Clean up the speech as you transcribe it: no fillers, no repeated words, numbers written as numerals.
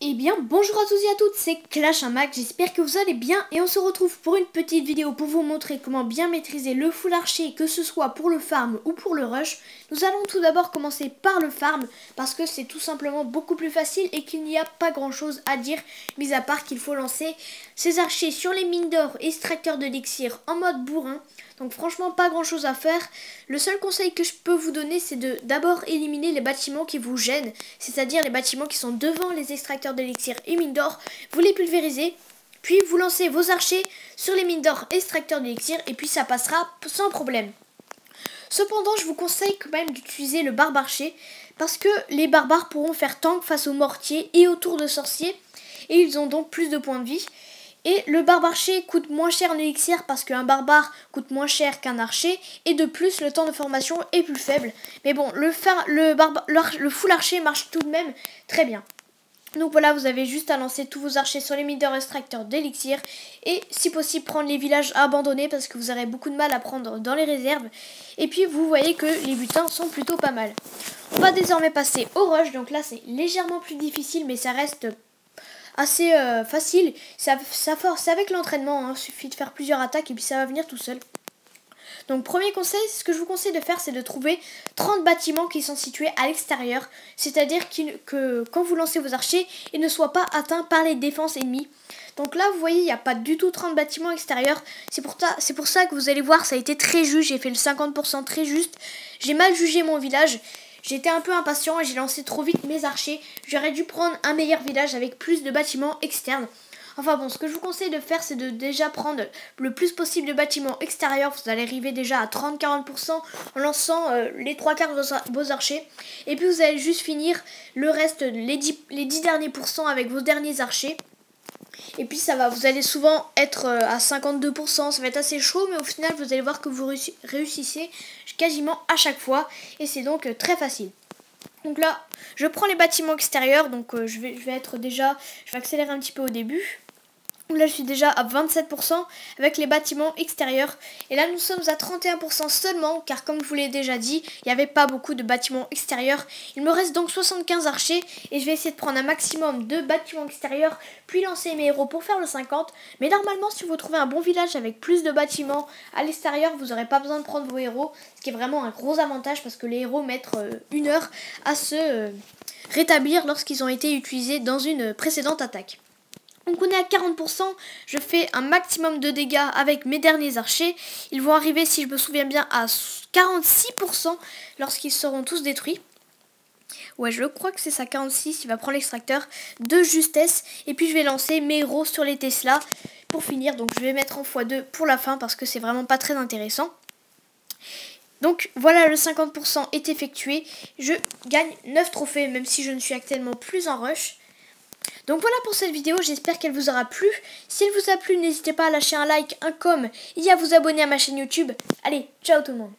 Eh bien, bonjour à tous et à toutes, c'est Clash Mac, j'espère que vous allez bien et on se retrouve pour une petite vidéo pour vous montrer comment bien maîtriser le full archer, que ce soit pour le farm ou pour le rush. Nous allons tout d'abord commencer par le farm parce que c'est tout simplement beaucoup plus facile et qu'il n'y a pas grand chose à dire, mis à part qu'il faut lancer ses archers sur les mines d'or extracteurs d'élixir en mode bourrin. Donc franchement pas grand chose à faire. Le seul conseil que je peux vous donner c'est de d'abord éliminer les bâtiments qui vous gênent, c'est-à-dire les bâtiments qui sont devant les extracteurs d'élixir et mines d'or. Vous les pulvérisez, puis vous lancez vos archers sur les mines d'or extracteurs d'élixir et puis ça passera sans problème. Cependant je vous conseille quand même d'utiliser le barbarcher parce que les barbares pourront faire tank face aux mortiers et aux tours de sorciers et ils ont donc plus de points de vie. Et le barbarcher coûte moins cher en élixir parce qu'un barbare coûte moins cher qu'un archer. Et de plus, le temps de formation est plus faible. Mais bon, le full archer marche tout de même très bien. Donc voilà, vous avez juste à lancer tous vos archers sur les mines d'or extracteurs d'élixir. Et si possible, prendre les villages abandonnés parce que vous aurez beaucoup de mal à prendre dans les réserves. Et puis vous voyez que les butins sont plutôt pas mal. On va désormais passer au rush. Donc là, c'est légèrement plus difficile, mais ça reste assez facile, ça force avec l'entraînement, hein. Suffit de faire plusieurs attaques et puis ça va venir tout seul. Donc premier conseil, ce que je vous conseille de faire, c'est de trouver 30 bâtiments qui sont situés à l'extérieur, c'est-à-dire que quand vous lancez vos archers, ils ne soient pas atteints par les défenses ennemies. Donc là, vous voyez, il n'y a pas du tout 30 bâtiments extérieurs, c'est pour ça que vous allez voir, ça a été très juste, j'ai fait le 50% très juste, j'ai mal jugé mon village. J'étais un peu impatient et j'ai lancé trop vite mes archers. J'aurais dû prendre un meilleur village avec plus de bâtiments externes. Enfin bon, ce que je vous conseille de faire, c'est de déjà prendre le plus possible de bâtiments extérieurs. Vous allez arriver déjà à 30-40% en lançant les 3/4 de vos archers. Et puis vous allez juste finir le reste, les 10 derniers pourcents avec vos derniers archers. Et puis ça va, vous allez souvent être à 52%, ça va être assez chaud, mais au final vous allez voir que vous réussissez quasiment à chaque fois. Et c'est donc très facile. Donc là, je prends les bâtiments extérieurs, donc je vais accélérer un petit peu au début. Là je suis déjà à 27% avec les bâtiments extérieurs. Et là nous sommes à 31% seulement, car comme je vous l'ai déjà dit, il n'y avait pas beaucoup de bâtiments extérieurs. Il me reste donc 75 archers et je vais essayer de prendre un maximum de bâtiments extérieurs, puis lancer mes héros pour faire le 50. Mais normalement si vous trouvez un bon village avec plus de bâtiments à l'extérieur, vous n'aurez pas besoin de prendre vos héros. Ce qui est vraiment un gros avantage parce que les héros mettent 1 heure à se rétablir lorsqu'ils ont été utilisés dans une précédente attaque. Donc on est à 40%, je fais un maximum de dégâts avec mes derniers archers. Ils vont arriver, si je me souviens bien, à 46% lorsqu'ils seront tous détruits. Ouais, je crois que c'est ça, 46, il va prendre l'extracteur de justesse. Et puis je vais lancer mes héros sur les Tesla pour finir. Donc je vais mettre en x2 pour la fin parce que c'est vraiment pas très intéressant. Donc voilà, le 50% est effectué. Je gagne 9 trophées, même si je ne suis actuellement plus en rush. Donc voilà pour cette vidéo, j'espère qu'elle vous aura plu. Si elle vous a plu, n'hésitez pas à lâcher un like, un com et à vous abonner à ma chaîne YouTube. Allez, ciao tout le monde.